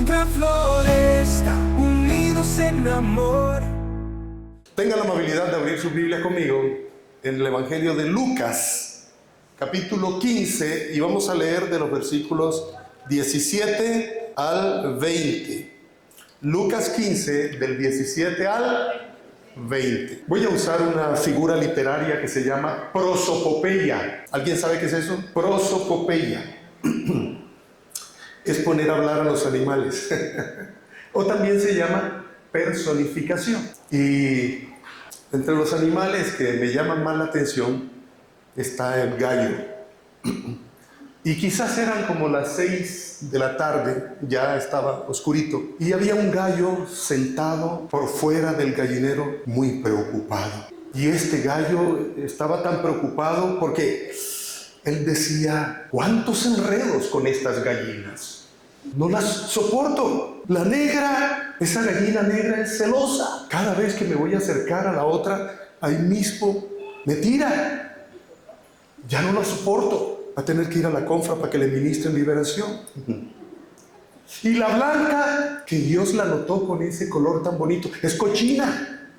siempre florezca, unidos en amor. Tengan la amabilidad de abrir su Biblia conmigo en el Evangelio de Lucas, capítulo 15, y vamos a leer de los versículos 17 al 20. Lucas 15, del 17 al 20. Voy a usar una figura literaria que se llama prosopopeya. ¿Alguien sabe qué es eso? Prosopopeya. Es poner a hablar a los animales. O también se llama personificación. Y entre los animales que me llaman más la atención está el gallo. Y quizás eran como las 6 de la tarde, ya estaba oscurito, y había un gallo sentado por fuera del gallinero muy preocupado. Y este gallo estaba tan preocupado porque él decía: ¿cuántos enredos con estas gallinas? No las soporto. La negra, esa gallina negra es celosa. Cada vez que me voy a acercar a la otra, ahí mismo me tira. Ya no la soporto. Va a tener que ir a la confra para que le ministren liberación. Y la blanca, que Dios la notó con ese color tan bonito, es cochina.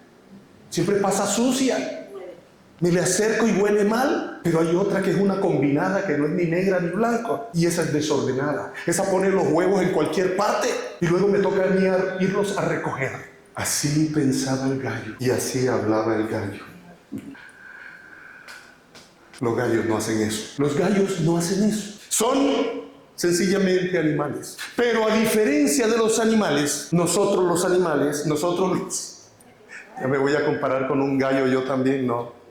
Siempre pasa sucia. Me le acerco y huele mal. Pero hay otra que es una combinada, que no es ni negra ni blanco, y esa es desordenada. Esa pone los huevos en cualquier parte y luego me toca a mí irlos a recoger. Así pensaba el gallo y así hablaba el gallo. Los gallos no hacen eso. Los gallos no hacen eso. Son sencillamente animales. Pero a diferencia de los animales, ya me voy a comparar con un gallo yo también, ¿no?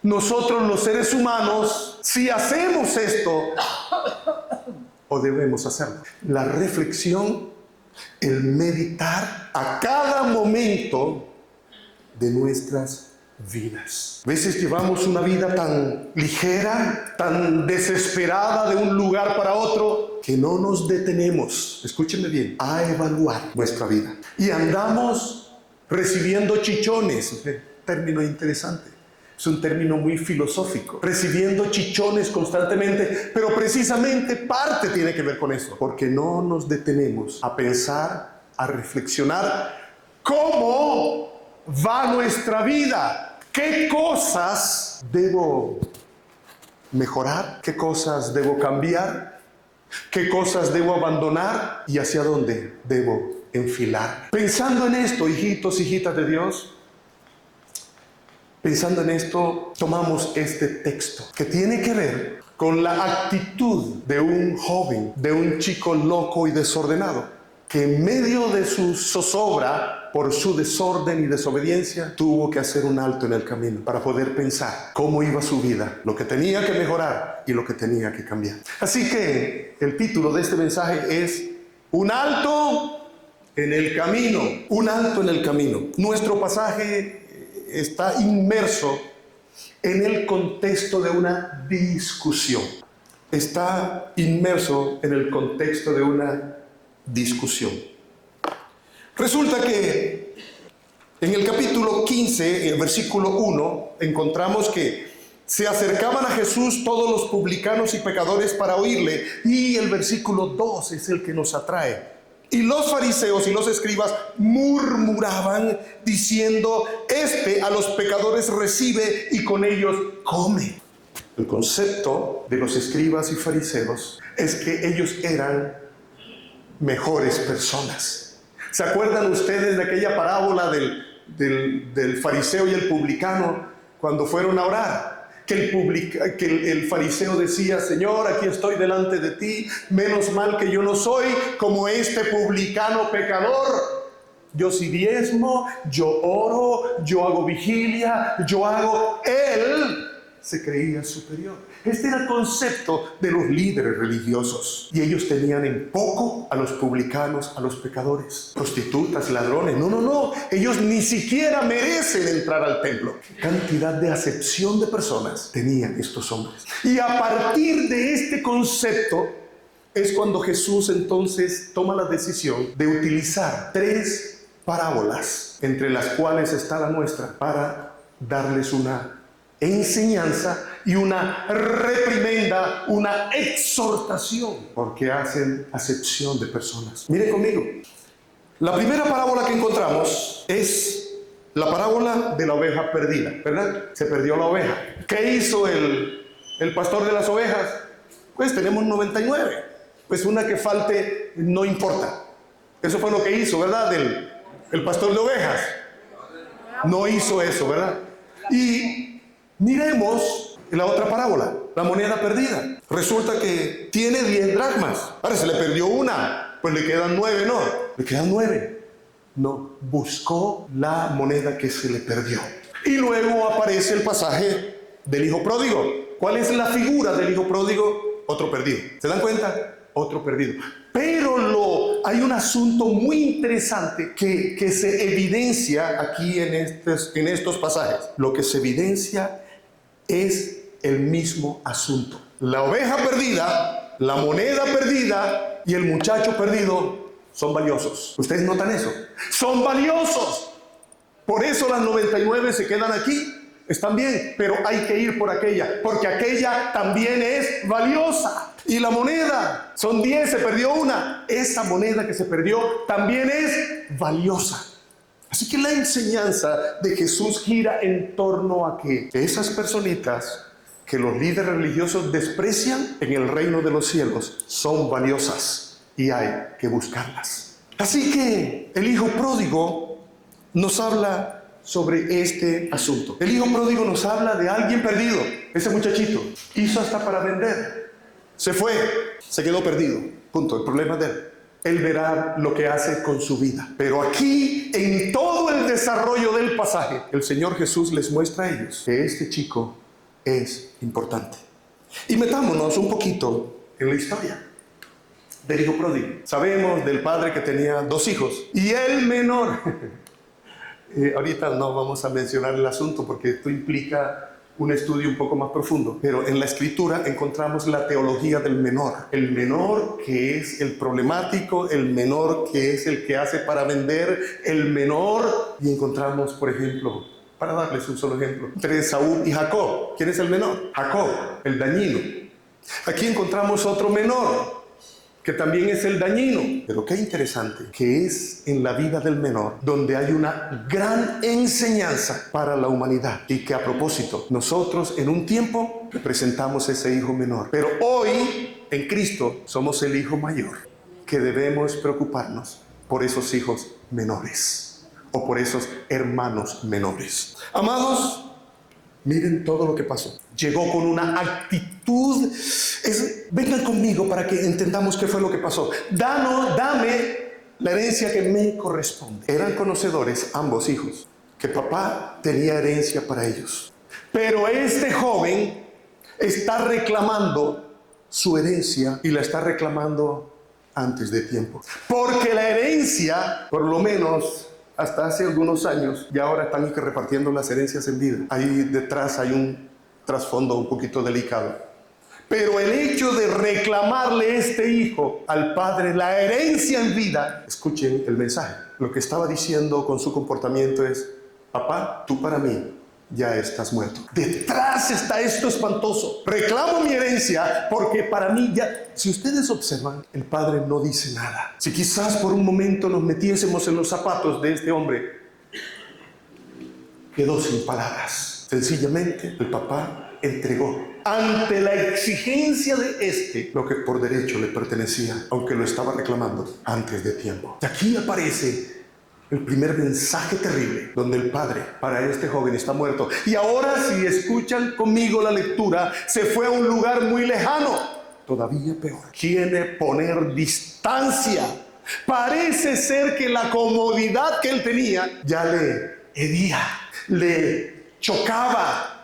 Nosotros los seres humanos, si hacemos esto, o debemos hacerlo, la reflexión, el meditar a cada momento de nuestras vidas. A veces llevamos una vida tan ligera, tan desesperada de un lugar para otro, que no nos detenemos, escúchenme bien, a evaluar nuestra vida. Y andamos recibiendo chichones, término interesante. Es un término muy filosófico. Recibiendo chichones constantemente, pero precisamente parte tiene que ver con eso, porque no nos detenemos a pensar, a reflexionar cómo va nuestra vida, qué cosas debo mejorar, qué cosas debo cambiar, qué cosas debo abandonar y hacia dónde debo enfilar. Pensando en esto, hijitos, hijitas de Dios, pensando en esto, tomamos este texto que tiene que ver con la actitud de un joven, de un chico loco y desordenado, que en medio de su zozobra, por su desorden y desobediencia, tuvo que hacer un alto en el camino para poder pensar cómo iba su vida, lo que tenía que mejorar y lo que tenía que cambiar. Así que el título de este mensaje es Un alto en el camino. Un alto en el camino. Nuestro pasaje está inmerso en el contexto de una discusión. Está inmerso en el contexto de una discusión. Resulta que en el capítulo 15, en el versículo 1, encontramos que se acercaban a Jesús todos los publicanos y pecadores para oírle, y el versículo 2 es el que nos atrae. Y los fariseos y los escribas murmuraban diciendo: este a los pecadores recibe y con ellos come. El concepto de los escribas y fariseos es que ellos eran mejores personas. ¿Se acuerdan ustedes de aquella parábola del fariseo y el publicano cuando fueron a orar? Que el fariseo decía: Señor, aquí estoy delante de ti, menos mal que yo no soy como este publicano pecador. Yo sí diezmo, yo oro, yo hago vigilia, yo hago... Él se creía superior. Este era el concepto de los líderes religiosos. Y ellos tenían en poco a los publicanos, a los pecadores, prostitutas, ladrones. No. Ellos ni siquiera merecen entrar al templo. ¿Qué cantidad de acepción de personas tenían estos hombres? Y a partir de este concepto es cuando Jesús entonces toma la decisión de utilizar 3 parábolas, entre las cuales está la nuestra, para darles una enseñanza y una reprimenda, una exhortación, porque hacen acepción de personas. Miren conmigo. La primera parábola que encontramos es la parábola de la oveja perdida, ¿verdad? Se perdió la oveja. ¿Qué hizo el pastor de las ovejas? Pues tenemos 99. Pues una que falte no importa. Eso fue lo que hizo, ¿verdad? El pastor de ovejas. No hizo eso, ¿verdad? Y miremos la otra parábola, la moneda perdida. Resulta que tiene 10 dracmas. Ahora se le perdió una, pues le quedan 9, ¿no? Le quedan 9. No, buscó la moneda que se le perdió. Y luego aparece el pasaje del hijo pródigo. ¿Cuál es la figura del hijo pródigo? Otro perdido. ¿Se dan cuenta? Otro perdido. Pero hay un asunto muy interesante que se evidencia aquí en estos pasajes. Lo que se evidencia es el mismo asunto. La oveja perdida, la moneda perdida y el muchacho perdido son valiosos. ¿Ustedes notan eso? Son valiosos. Por eso las 99 se quedan aquí. Están bien, pero hay que ir por aquella, porque aquella también es valiosa. Y la moneda, son 10, se perdió una. Esa moneda que se perdió también es valiosa. Así que la enseñanza de Jesús gira en torno a que esas personitas que los líderes religiosos desprecian en el reino de los cielos son valiosas y hay que buscarlas. Así que el hijo pródigo nos habla sobre este asunto. El hijo pródigo nos habla de alguien perdido. Ese muchachito hizo hasta para vender. Se fue, se quedó perdido. Punto. El problema de él. Él verá lo que hace con su vida. Pero aquí, en todo el desarrollo del pasaje, el Señor Jesús les muestra a ellos que este chico es importante. Y metámonos un poquito en la historia del hijo pródigo. Sabemos del padre que tenía 2 hijos. Y el menor... ahorita no vamos a mencionar el asunto porque esto implica un estudio un poco más profundo, pero en la escritura encontramos la teología del menor. El menor que es el problemático, el menor que es el que hace para vender, el menor, y encontramos, por ejemplo, para darles un solo ejemplo, entre Saúl y Jacob. ¿Quién es el menor? Jacob, el dañino. Aquí encontramos otro menor, que también es el dañino. Pero qué interesante que es en la vida del menor donde hay una gran enseñanza para la humanidad, y que a propósito nosotros en un tiempo representamos ese hijo menor, pero hoy en Cristo somos el hijo mayor, que debemos preocuparnos por esos hijos menores o por esos hermanos menores. Amados, miren todo lo que pasó. Llegó con una actitud. Vengan conmigo para que entendamos qué fue lo que pasó. Dame la herencia que me corresponde. Eran conocedores ambos hijos que papá tenía herencia para ellos. Pero este joven está reclamando su herencia y la está reclamando antes de tiempo. Porque la herencia, por lo menos hasta hace algunos años, y ahora están repartiendo las herencias en vida. Ahí detrás hay un trasfondo un poquito delicado. Pero el hecho de reclamarle este hijo al padre la herencia en vida, escuchen el mensaje. Lo que estaba diciendo con su comportamiento es: papá, tú para mí ya estás muerto. Detrás está esto espantoso. Reclamo mi herencia porque para mí ya... Si ustedes observan, el padre no dice nada. Si quizás por un momento nos metiésemos en los zapatos de este hombre, quedó sin palabras. Sencillamente el papá entregó ante la exigencia de lo que por derecho le pertenecía, aunque lo estaba reclamando antes de tiempo. Y aquí aparece el primer mensaje terrible, donde el padre para este joven está muerto. Y ahora, si escuchan conmigo la lectura, se fue a un lugar muy lejano. Todavía peor, quiere poner distancia. Parece ser que la comodidad que él tenía ya le hería, le chocaba,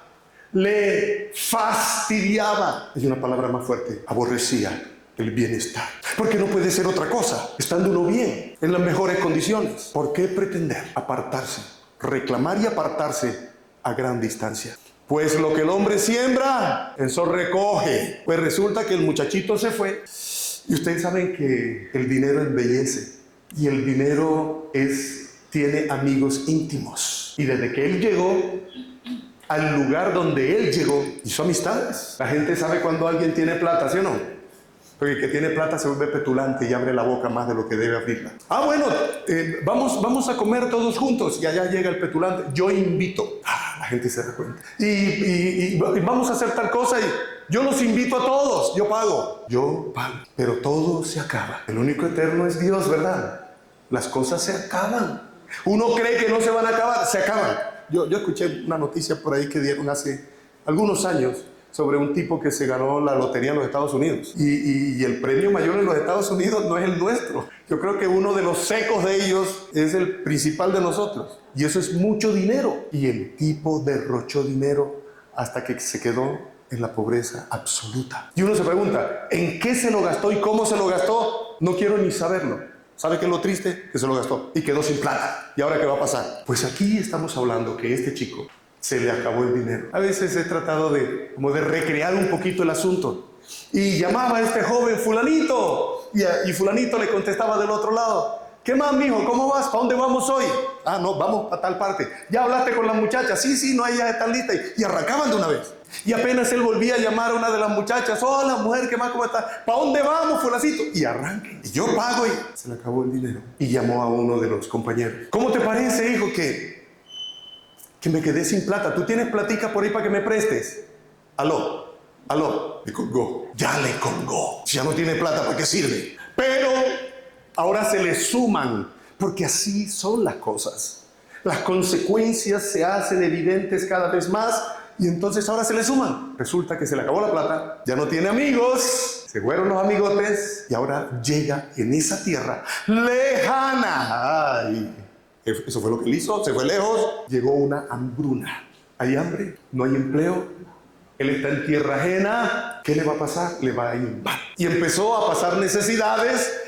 le fastidiaba. Es una palabra más fuerte. Aborrecía el bienestar. Porque no puede ser otra cosa, estando uno bien, en las mejores condiciones. ¿Por qué pretender apartarse, reclamar y apartarse a gran distancia? Pues lo que el hombre siembra, eso recoge. Pues resulta que el muchachito se fue. Y ustedes saben que el dinero embellece. Y el dinero tiene amigos íntimos. Y desde que él llegó, al lugar donde él llegó. Hizo amistades. La gente sabe cuando alguien tiene plata, ¿sí o no? Porque el que tiene plata se vuelve petulante y abre la boca más de lo que debe abrirla. Bueno, vamos a comer todos juntos. Y allá llega el petulante. Yo invito. La gente se da cuenta. Y vamos a hacer tal cosa y yo los invito a todos. Yo pago. Yo pago. Pero todo se acaba. El único eterno es Dios, ¿verdad? Las cosas se acaban. Uno cree que no se van a acabar. Se acaban. Yo escuché una noticia por ahí que dieron hace algunos años sobre un tipo que se ganó la lotería en los Estados Unidos. Y el premio mayor en los Estados Unidos no es el nuestro. Yo creo que uno de los secos de ellos es el principal de nosotros. Y eso es mucho dinero. Y el tipo derrochó dinero hasta que se quedó en la pobreza absoluta. Y uno se pregunta, ¿en qué se lo gastó y cómo se lo gastó? No quiero ni saberlo. ¿Sabe qué es lo triste? Que se lo gastó y quedó sin plata. ¿Y ahora qué va a pasar? Pues aquí estamos hablando que este chico se le acabó el dinero. A veces he tratado de recrear un poquito el asunto. Y llamaba a este joven fulanito. Y fulanito le contestaba del otro lado. ¿Qué más, mijo? ¿Cómo vas? ¿Para dónde vamos hoy? No, vamos a tal parte. ¿Ya hablaste con las muchachas? Sí, no, ya están listas. Y arrancaban de una vez. Y apenas él volvía a llamar a una de las muchachas. Hola, mujer, ¿qué más? ¿Cómo estás? ¿Para dónde vamos, fulacito? Y arranquen. Y yo pago y se le acabó el dinero. Y llamó a uno de los compañeros. ¿Cómo te parece, hijo, que me quedé sin plata? ¿Tú tienes platica por ahí para que me prestes? Aló. Le colgó. Ya le colgó. Si ya no tiene plata, ¿para qué sirve? Pero ahora se le suman, porque así son las cosas. Las consecuencias se hacen evidentes cada vez más y entonces ahora se le suman. Resulta que se le acabó la plata, ya no tiene amigos, se fueron los amigotes y ahora llega en esa tierra lejana. Ay, eso fue lo que él hizo, se fue lejos, llegó una hambruna. Hay hambre, no hay empleo, él está en tierra ajena. ¿Qué le va a pasar? Le va a ir mal. Y empezó a pasar necesidades.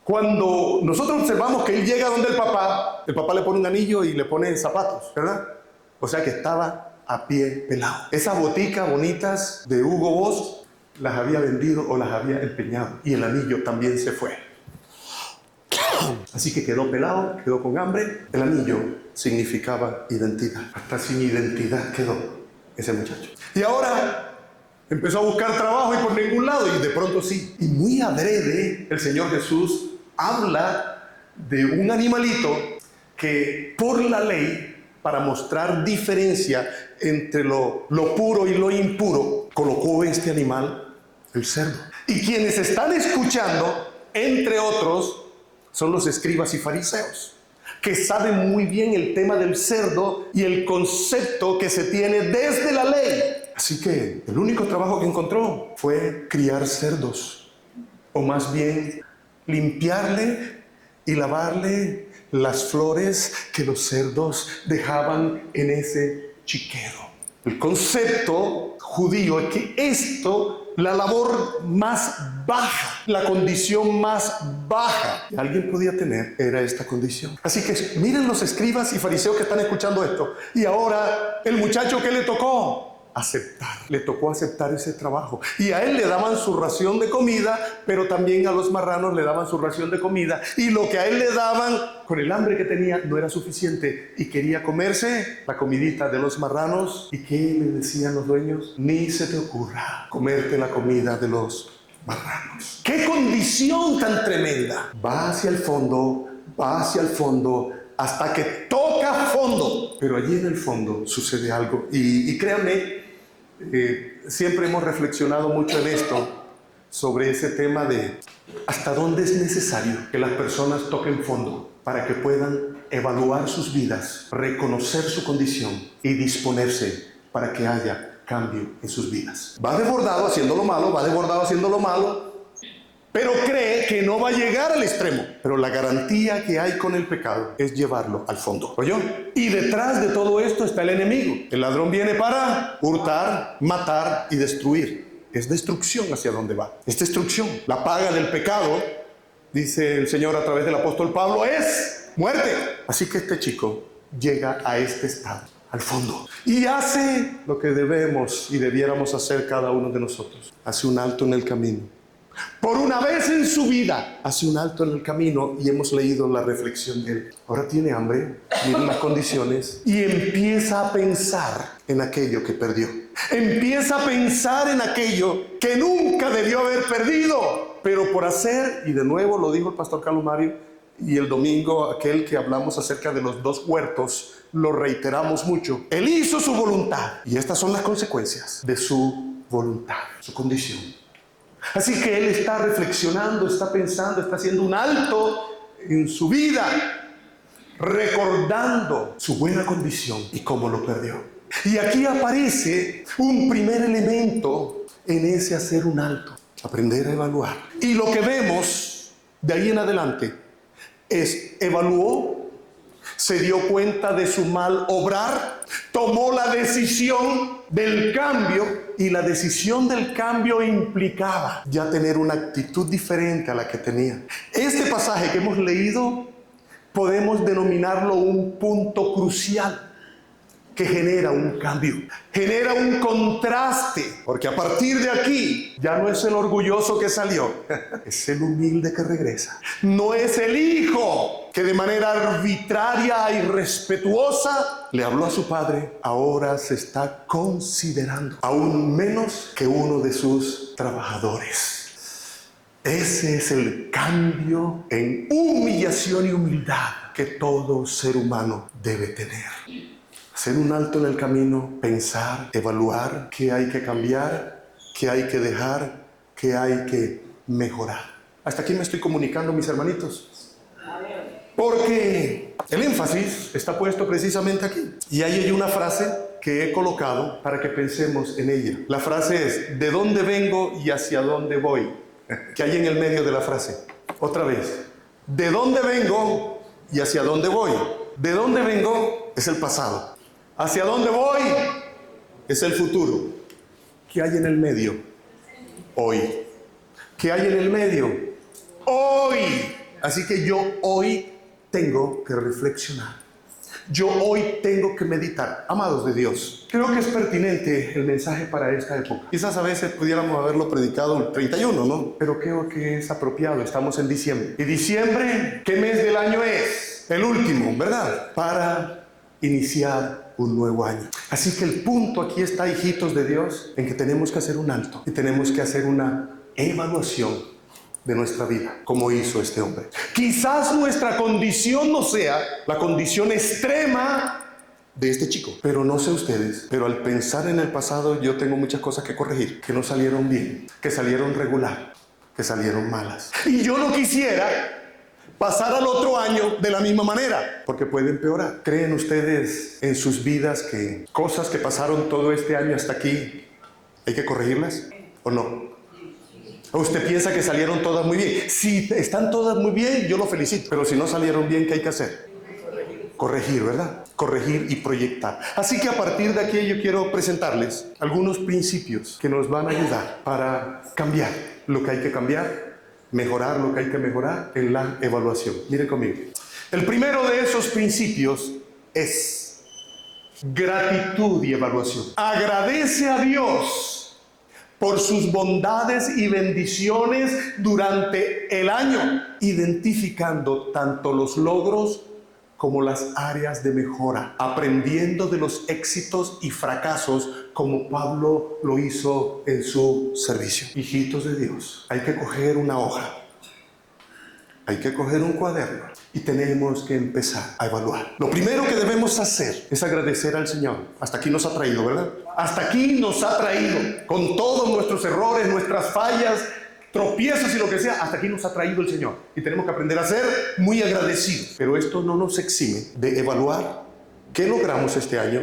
Cuando nosotros observamos que él llega donde el papá le pone un anillo y le pone zapatos, ¿verdad? O sea que estaba a pie pelado. Esas boticas bonitas de Hugo Boss las había vendido o las había empeñado. Y el anillo también se fue. Así que quedó pelado, quedó con hambre. El anillo significaba identidad. Hasta sin identidad quedó ese muchacho. Y ahora empezó a buscar trabajo y por ningún lado. Y de pronto sí. Y muy adrede el Señor Jesús habla de un animalito que por la ley, para mostrar diferencia entre lo puro y lo impuro, colocó este animal, el cerdo. Y quienes están escuchando, entre otros, son los escribas y fariseos, que saben muy bien el tema del cerdo y el concepto que se tiene desde la ley. Así que el único trabajo que encontró fue criar cerdos, o más bien limpiarle y lavarle las flores que los cerdos dejaban en ese chiquero. El concepto judío es que esto, la labor más baja, la condición más baja que alguien podía tener era esta condición. Así que miren los escribas y fariseos que están escuchando esto. Y ahora el muchacho, ¿qué le tocó? Aceptar. Le tocó aceptar ese trabajo. Y a él le daban su ración de comida, pero también a los marranos le daban su ración de comida. Y lo que a él le daban, con el hambre que tenía, no era suficiente. Y quería comerse la comidita de los marranos. ¿Y qué le decían los dueños? Ni se te ocurra comerte la comida de los marranos. ¡Qué condición tan tremenda! Va hacia el fondo, hasta que toca fondo. Pero allí en el fondo sucede algo. Y créanme, siempre hemos reflexionado mucho en esto, sobre ese tema de hasta dónde es necesario que las personas toquen fondo para que puedan evaluar sus vidas, reconocer su condición y disponerse para que haya cambio en sus vidas. Va desbordado haciendo lo malo, pero cree que no va a llegar al extremo. Pero la garantía que hay con el pecado es llevarlo al fondo. ¿Oyó? Y detrás de todo esto está el enemigo. El ladrón viene para hurtar, matar y destruir. Es destrucción hacia dónde va. Es destrucción. La paga del pecado, dice el Señor a través del apóstol Pablo, es muerte. Así que este chico llega a este estado, al fondo, y hace lo que debemos y debiéramos hacer cada uno de nosotros. Hace un alto en el camino. Por una vez en su vida, hace un alto en el camino y hemos leído la reflexión de él. Ahora tiene hambre, miren las condiciones, y empieza a pensar en aquello que perdió. Empieza a pensar en aquello que nunca debió haber perdido, pero por hacer, y de nuevo lo dijo el pastor Carlos Mario, y el domingo aquel que hablamos acerca de los 2 huertos, lo reiteramos mucho. Él hizo su voluntad, y estas son las consecuencias de su voluntad, su condición. Así que él está reflexionando, está pensando, está haciendo un alto en su vida, recordando su buena condición y cómo lo perdió. Y aquí aparece un primer elemento en ese hacer un alto, aprender a evaluar. Y lo que vemos de ahí en adelante es: evaluó, se dio cuenta de su mal obrar, tomó la decisión del cambio, y la decisión del cambio implicaba ya tener una actitud diferente a la que tenía. Este pasaje que hemos leído podemos denominarlo un punto crucial que genera un cambio, genera un contraste, porque a partir de aquí ya no es el orgulloso que salió, es el humilde que regresa. No es el hijo que de manera arbitraria y respetuosa le habló a su padre, ahora se está considerando aún menos que uno de sus trabajadores. Ese es el cambio en humillación y humildad que todo ser humano debe tener. Hacer un alto en el camino, pensar, evaluar qué hay que cambiar, qué hay que dejar, qué hay que mejorar. Hasta aquí me estoy comunicando, mis hermanitos. Porque el énfasis está puesto precisamente aquí. Y ahí hay una frase que he colocado para que pensemos en ella. La frase es: ¿de dónde vengo y hacia dónde voy? ¿Qué hay en el medio de la frase? Otra vez. ¿De dónde vengo y hacia dónde voy? ¿De dónde vengo? Es el pasado. ¿Hacia dónde voy? Es el futuro. ¿Qué hay en el medio? Hoy. ¿Qué hay en el medio? Hoy. Así que yo hoy tengo que reflexionar. Yo hoy tengo que meditar. Amados de Dios, creo que es pertinente el mensaje para esta época. Quizás a veces pudiéramos haberlo predicado el 31, ¿no? Pero creo que es apropiado. Estamos en diciembre. ¿Y diciembre qué mes del año es? El último, ¿verdad? Para iniciar un nuevo año. Así que el punto aquí está, hijitos de Dios, en que tenemos que hacer un alto y tenemos que hacer una evaluación de nuestra vida, como hizo este hombre. Quizás nuestra condición no sea la condición extrema de este chico, pero no sé ustedes, pero al pensar en el pasado yo tengo muchas cosas que corregir, que no salieron bien, que salieron regular, que salieron malas. Y yo no quisiera pasar al otro año de la misma manera, porque puede empeorar. ¿Creen ustedes en sus vidas que cosas que pasaron todo este año hasta aquí hay que corregirlas o no? ¿O usted piensa que salieron todas muy bien? Si están todas muy bien, yo lo felicito, pero si no salieron bien, ¿qué hay que hacer? Corregir, ¿verdad? Corregir y proyectar. Así que a partir de aquí yo quiero presentarles algunos principios que nos van a ayudar para cambiar lo que hay que cambiar, mejorar lo que hay que mejorar en la evaluación. Miren conmigo. El primero de esos principios es gratitud y evaluación. Agradece a Dios por sus bondades y bendiciones durante el año, identificando tanto los logros como las áreas de mejora, aprendiendo de los éxitos y fracasos como Pablo lo hizo en su servicio. Hijitos de Dios, hay que coger una hoja, hay que coger un cuaderno y tenemos que empezar a evaluar. Lo primero que debemos hacer es agradecer al Señor. Hasta aquí nos ha traído, ¿verdad? Hasta aquí nos ha traído, con todos nuestros errores, nuestras fallas, tropiezos y lo que sea, hasta aquí nos ha traído el Señor. Y tenemos que aprender a ser muy agradecidos. Pero esto no nos exime de evaluar qué logramos este año,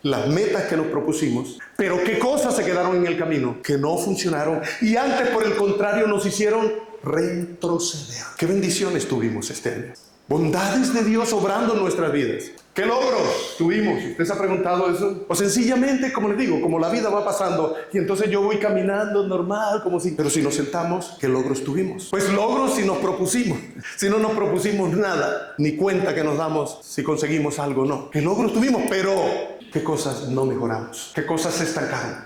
las metas que nos propusimos, pero qué cosas se quedaron en el camino, que no funcionaron y antes por el contrario nos hicieron retroceder. ¿Qué bendiciones tuvimos este año? Bondades de Dios obrando en nuestras vidas. ¿Qué logros tuvimos? ¿Usted se ha preguntado eso? O sencillamente, como les digo, como la vida va pasando y entonces yo voy caminando normal, como si... Pero si nos sentamos, ¿qué logros tuvimos? Pues logros si nos propusimos. Si no nos propusimos nada, ni cuenta que nos damos si conseguimos algo o no. ¿Qué logros tuvimos? Pero ¿qué cosas no mejoramos? ¿Qué cosas se estancaron?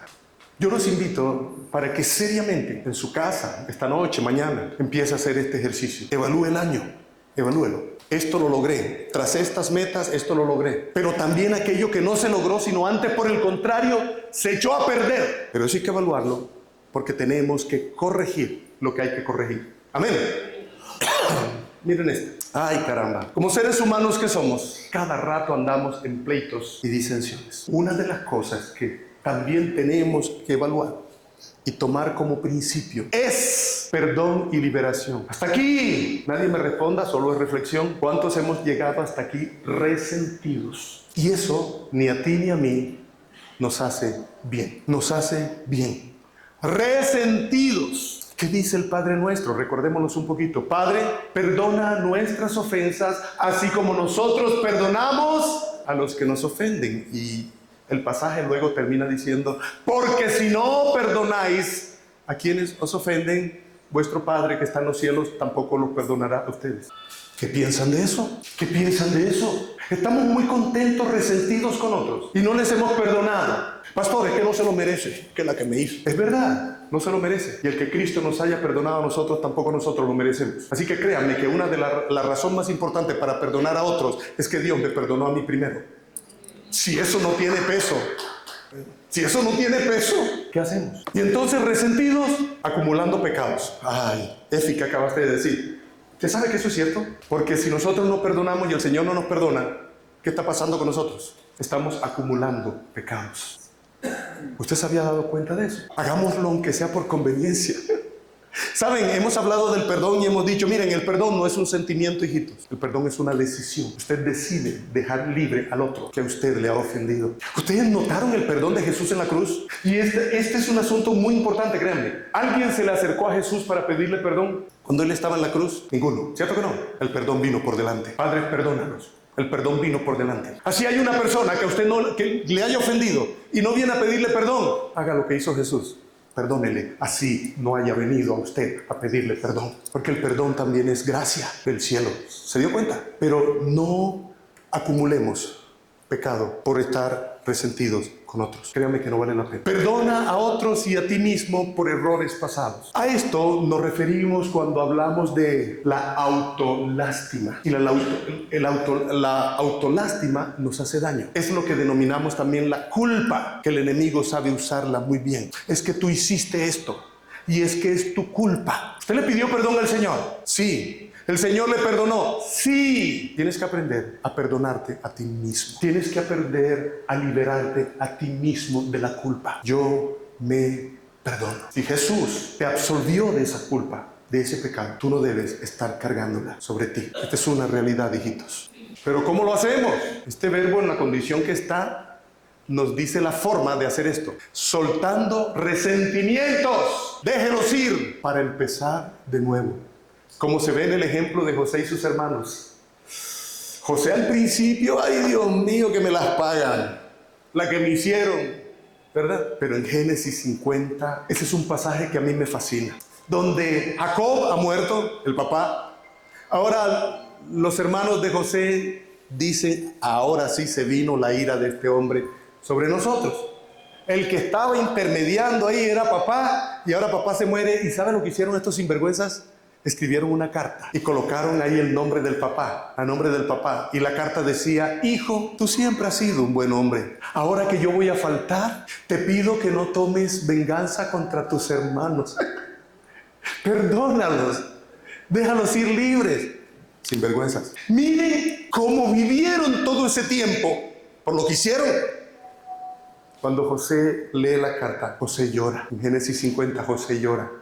Yo los invito para que seriamente en su casa, esta noche, mañana, empiece a hacer este ejercicio. Evalúe el año, evalúelo. Esto lo logré, tras estas metas, esto lo logré. Pero también aquello que no se logró, sino antes, por el contrario, se echó a perder. Pero eso hay que evaluarlo, porque tenemos que corregir lo que hay que corregir. Amén. Miren esto. Ay, caramba. Como seres humanos que somos, cada rato andamos en pleitos y disensiones. Una de las cosas que también tenemos que evaluar y tomar como principio es perdón y liberación. Hasta aquí. Nadie me responda, solo es reflexión. ¿Cuántos hemos llegado hasta aquí resentidos? Y eso ni a ti ni a mí nos hace bien. Nos hace bien. Resentidos. ¿Qué dice el Padre Nuestro? Recordémonos un poquito. Padre, perdona nuestras ofensas, así como nosotros perdonamos a los que nos ofenden. Y el pasaje luego termina diciendo, porque si no perdonáis a quienes os ofenden, vuestro Padre que está en los cielos tampoco los perdonará a ustedes. ¿Qué piensan de eso? ¿Qué piensan de eso? Estamos muy contentos, resentidos con otros y no les hemos perdonado. Pastor, es que no se lo merece, que la que me hizo. Es verdad, no se lo merece. Y el que Cristo nos haya perdonado a nosotros, tampoco nosotros lo merecemos. Así que créanme que una de la razón más importante para perdonar a otros es que Dios me perdonó a mí primero. Si eso no tiene peso, ¿qué hacemos? Y entonces resentidos, acumulando pecados. Ay, Efi, ¿qué acabaste de decir? ¿Usted sabe que eso es cierto? Porque si nosotros no perdonamos y el Señor no nos perdona, ¿qué está pasando con nosotros? Estamos acumulando pecados. ¿Usted se había dado cuenta de eso? Hagámoslo aunque sea por conveniencia. Saben, hemos hablado del perdón y hemos dicho, miren, el perdón no es un sentimiento, hijitos. El perdón es una decisión. Usted decide dejar libre al otro que a usted le ha ofendido. ¿Ustedes notaron el perdón de Jesús en la cruz? Y este es un asunto muy importante, créanme. ¿Alguien se le acercó a Jesús para pedirle perdón cuando Él estaba en la cruz? Ninguno. ¿Cierto que no? El perdón vino por delante. Padre, perdónanos. El perdón vino por delante. Así hay una persona que a usted que le haya ofendido y no viene a pedirle perdón, haga lo que hizo Jesús. Perdónele, así no haya venido a usted a pedirle perdón. Porque el perdón también es gracia del cielo. ¿Se dio cuenta? Pero no acumulemos pecado por estar resentidos con otros. Créame que no vale la pena. Perdona a otros y a ti mismo por errores pasados. A esto nos referimos cuando hablamos de la autolástima. Y la autolástima nos hace daño. Es lo que denominamos también la culpa, que el enemigo sabe usarla muy bien. Es que tú hiciste esto y es que es tu culpa. ¿Usted le pidió perdón al Señor? Sí. ¿El Señor le perdonó? Sí. Tienes que aprender a perdonarte a ti mismo. Tienes que aprender a liberarte a ti mismo de la culpa. Yo me perdono. Si Jesús te absolvió de esa culpa, de ese pecado, tú no debes estar cargándola sobre ti. Esta es una realidad, hijitos. Pero ¿cómo lo hacemos? Este verbo en la condición que está nos dice la forma de hacer esto. Soltando resentimientos. Déjelos ir para empezar de nuevo. Como se ve en el ejemplo de José y sus hermanos. José al principio, ay Dios mío, que me las pagan. La que me hicieron, ¿verdad? Pero en Génesis 50, ese es un pasaje que a mí me fascina. Donde Jacob ha muerto, el papá. Ahora los hermanos de José dicen, ahora sí se vino la ira de este hombre sobre nosotros. El que estaba intermediando ahí era papá, y ahora papá se muere. ¿Y saben lo que hicieron estos sinvergüenzas? Escribieron una carta y colocaron ahí el nombre del papá, a nombre del papá. Y la carta decía, hijo, tú siempre has sido un buen hombre. Ahora que yo voy a faltar, te pido que no tomes venganza contra tus hermanos. Perdónalos, déjalos ir libres. Sinvergüenzas. Miren cómo vivieron todo ese tiempo por lo que hicieron. Cuando José lee la carta, José llora. En Génesis 50, José llora.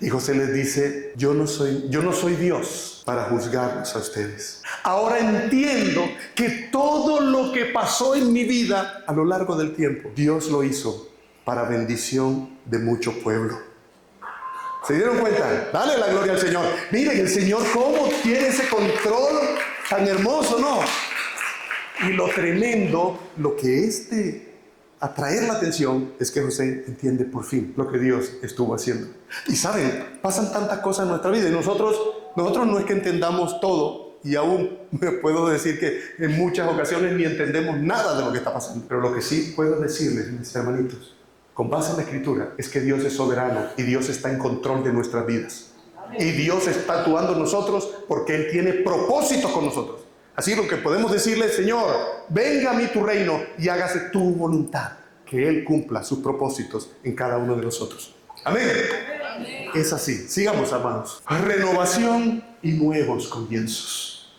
Y José les dice, yo no soy Dios para juzgarlos a ustedes. Ahora entiendo que todo lo que pasó en mi vida a lo largo del tiempo, Dios lo hizo para bendición de mucho pueblo. ¿Se dieron cuenta? Dale la gloria al Señor. Miren el Señor cómo tiene ese control tan hermoso, ¿no? Y lo tremendo, lo que atraer la atención es que José entiende por fin lo que Dios estuvo haciendo. Y saben, pasan tantas cosas en nuestra vida y nosotros no es que entendamos todo, y aún me puedo decir que en muchas ocasiones ni entendemos nada de lo que está pasando. Pero lo que sí puedo decirles, mis hermanitos, con base en la Escritura, es que Dios es soberano y Dios está en control de nuestras vidas. Y Dios está actuando en nosotros porque Él tiene propósitos con nosotros. Así lo que podemos decirle, Señor, venga a mí tu reino y hágase tu voluntad. Que Él cumpla sus propósitos en cada uno de nosotros. Amén. Es así. Sigamos, hermanos. Renovación y nuevos comienzos.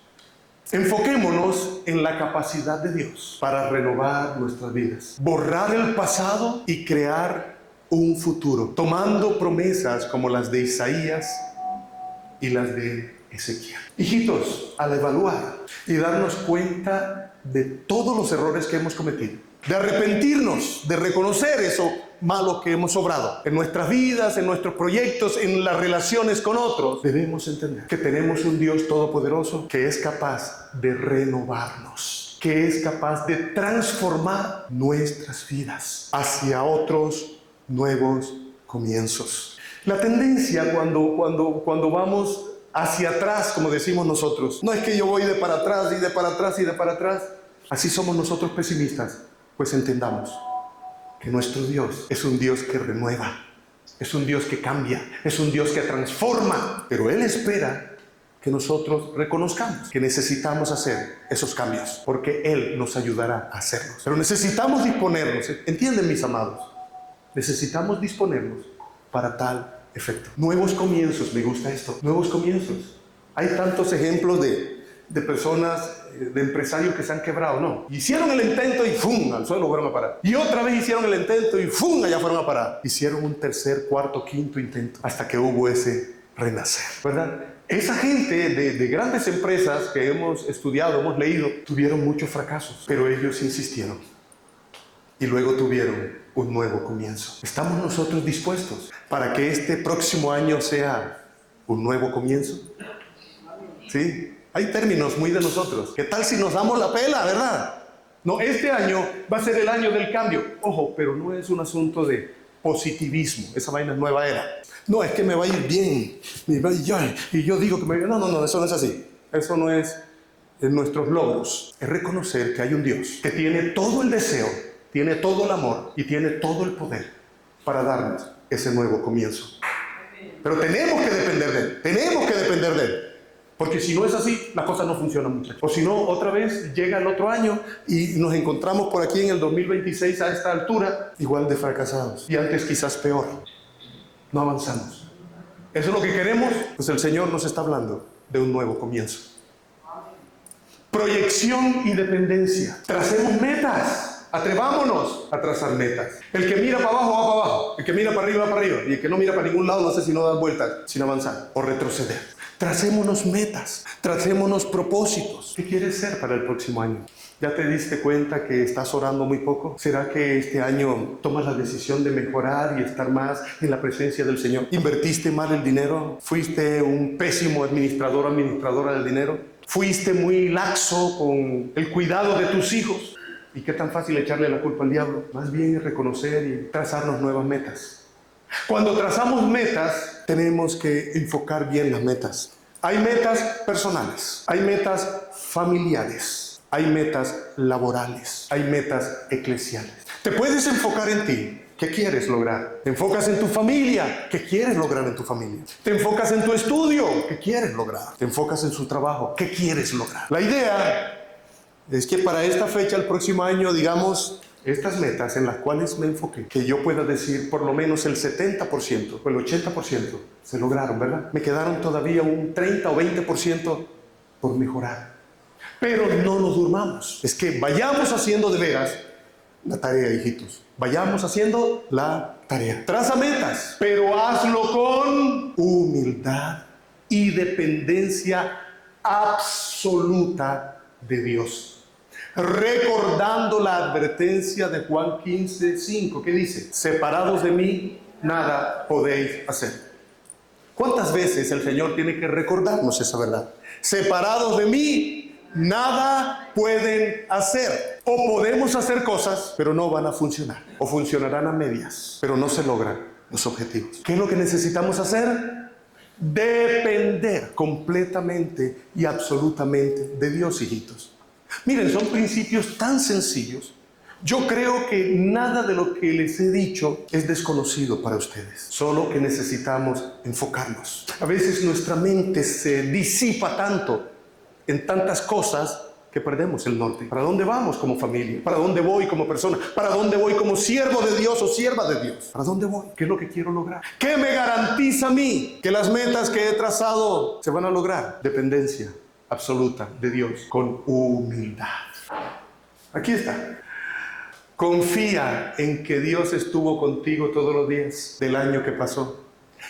Enfoquémonos en la capacidad de Dios para renovar nuestras vidas. Borrar el pasado y crear un futuro. Tomando promesas como las de Isaías y las de Ezequiel. Hijitos, al evaluar y darnos cuenta de todos los errores que hemos cometido, de arrepentirnos, de reconocer eso malo que hemos obrado en nuestras vidas, en nuestros proyectos, en las relaciones con otros, debemos entender que tenemos un Dios todopoderoso que es capaz de renovarnos, que es capaz de transformar nuestras vidas hacia otros nuevos comienzos. La tendencia cuando vamos hacia atrás, como decimos nosotros, no es que yo voy de para atrás y de para atrás y de para atrás. Así somos nosotros pesimistas. Pues entendamos que nuestro Dios es un Dios que renueva, es un Dios que cambia, es un Dios que transforma. Pero Él espera que nosotros reconozcamos que necesitamos hacer esos cambios, porque Él nos ayudará a hacerlos. Pero necesitamos disponernos, ¿entienden, mis amados? Necesitamos disponernos para tal efecto. Nuevos comienzos, me gusta esto, nuevos comienzos. Hay tantos ejemplos de personas, de empresarios que se han quebrado, no. Hicieron el intento y ¡fum! Al suelo fueron a parar. Y otra vez hicieron el intento y ¡fum! Allá fueron a parar. Hicieron un tercer, cuarto, quinto intento hasta que hubo ese renacer, ¿verdad? Esa gente de grandes empresas que hemos estudiado, hemos leído, tuvieron muchos fracasos, pero ellos insistieron y luego tuvieron un nuevo comienzo. ¿Estamos nosotros dispuestos para que este próximo año sea un nuevo comienzo? ¿Sí? Hay términos muy de nosotros. ¿Qué tal si nos damos la pela, verdad? No, este año va a ser el año del cambio. Ojo, pero no es un asunto de positivismo. Esa vaina es nueva era. No, es que me va a ir bien. Y yo digo que me va a ir. No, eso no es así. Eso no es en nuestros logros. Es reconocer que hay un Dios que tiene todo el deseo, tiene todo el amor y tiene todo el poder para darnos ese nuevo comienzo. Pero tenemos que depender de Él. Tenemos que depender de Él. Porque si no es así, las cosas no funcionan, muchachos. O si no, otra vez llega el otro año y nos encontramos por aquí en el 2026 a esta altura, igual de fracasados. Y antes quizás peor. No avanzamos. ¿Eso es lo que queremos? Pues el Señor nos está hablando de un nuevo comienzo. Proyección y dependencia. Tracemos metas. Atrevámonos a trazar metas. El que mira para abajo va para abajo. El que mira para arriba va para arriba. Y el que no mira para ningún lado no hace sino dar vueltas, sin avanzar o retroceder. Tracémonos metas, tracémonos propósitos. ¿Qué quieres ser para el próximo año? ¿Ya te diste cuenta que estás orando muy poco? ¿Será que este año tomas la decisión de mejorar y estar más en la presencia del Señor? ¿Invertiste mal el dinero? ¿Fuiste un pésimo administrador o administradora del dinero? ¿Fuiste muy laxo con el cuidado de tus hijos? ¿Y qué tan fácil echarle la culpa al diablo? Más bien es reconocer y trazarnos nuevas metas. Cuando trazamos metas, tenemos que enfocar bien las metas. Hay metas personales, hay metas familiares, hay metas laborales, hay metas eclesiales. Te puedes enfocar en ti. ¿Qué quieres lograr? Te enfocas en tu familia. ¿Qué quieres lograr en tu familia? Te enfocas en tu estudio. ¿Qué quieres lograr? Te enfocas en su trabajo. ¿Qué quieres lograr? La idea es que para esta fecha, el próximo año, digamos, estas metas en las cuales me enfoqué, que yo pueda decir por lo menos el 70% o el 80% se lograron, ¿verdad? Me quedaron todavía un 30 o 20% por mejorar. Pero no nos durmamos. Es que vayamos haciendo de veras la tarea, hijitos. Vayamos haciendo la tarea. Traza metas, pero hazlo con humildad y dependencia absoluta de Dios. Recordando la advertencia de Juan 15:5, que dice: separados de mí, nada podéis hacer. ¿Cuántas veces el Señor tiene que recordarnos esa verdad? Separados de mí, nada pueden hacer. O podemos hacer cosas, pero no van a funcionar. O funcionarán a medias, pero no se logran los objetivos. ¿Qué es lo que necesitamos hacer? Depender completamente y absolutamente de Dios, hijitos. Miren, son principios tan sencillos Yo creo que nada de lo que les he dicho es desconocido para ustedes, solo que necesitamos enfocarnos. A veces nuestra mente se disipa tanto en tantas cosas que perdemos el norte. ¿Para dónde vamos como familia? ¿Para dónde voy como persona? ¿Para dónde voy como siervo de Dios o sierva de Dios? ¿Para dónde voy? ¿Qué es lo que quiero lograr? ¿Qué me garantiza a mí que las metas que he trazado se van a lograr? Dependencia absoluta de Dios con humildad. Aquí está. Confía en que Dios estuvo contigo todos los días del año que pasó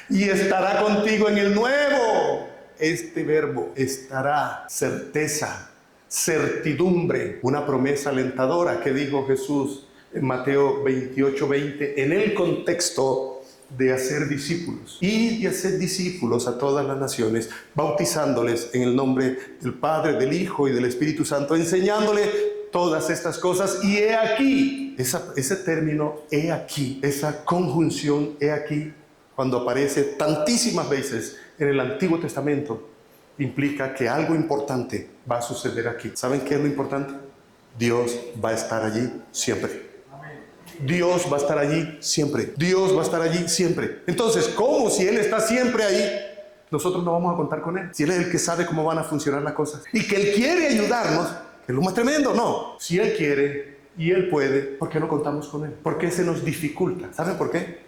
y estará contigo en el nuevo. Este verbo estará, certeza, certidumbre, una promesa alentadora que dijo Jesús en Mateo 28:20 en el contexto de hacer discípulos. Y hacer discípulos a todas las naciones, bautizándoles en el nombre del Padre, del Hijo y del Espíritu Santo, enseñándole todas estas cosas. Y he aquí, ese término, he aquí, esa conjunción, he aquí, cuando aparece tantísimas veces en el Antiguo Testamento, implica que algo importante va a suceder aquí. ¿Saben qué es lo importante? Dios va a estar allí siempre. Dios va a estar allí siempre. Dios va a estar allí siempre. Entonces, ¿cómo si Él está siempre ahí? Nosotros no vamos a contar con Él. Si Él es el que sabe cómo van a funcionar las cosas y que Él quiere ayudarnos, es lo más tremendo. No, si Él quiere y Él puede, ¿por qué no contamos con Él? ¿Por qué se nos dificulta? ¿Saben por qué?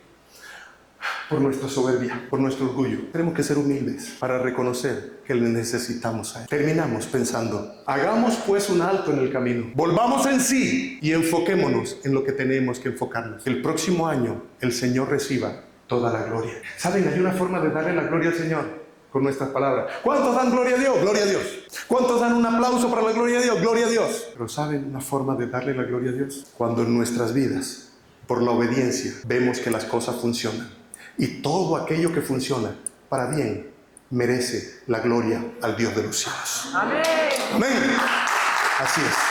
Por nuestra soberbia, por nuestro orgullo. Tenemos que ser humildes para reconocer que le necesitamos a Él. Terminamos pensando, hagamos pues un alto en el camino, volvamos en sí y enfoquémonos en lo que tenemos que enfocarnos. El próximo año el Señor reciba toda la gloria. ¿Saben? Hay una forma de darle la gloria al Señor con nuestras palabras. ¿Cuántos dan gloria a Dios? Gloria a Dios. ¿Cuántos dan un aplauso para la gloria a Dios? Gloria a Dios. Pero ¿saben una forma de darle la gloria a Dios? Cuando en nuestras vidas, por la obediencia, vemos que las cosas funcionan. Y todo aquello que funciona para bien merece la gloria al Dios de los cielos. Amén. Amén. Así es.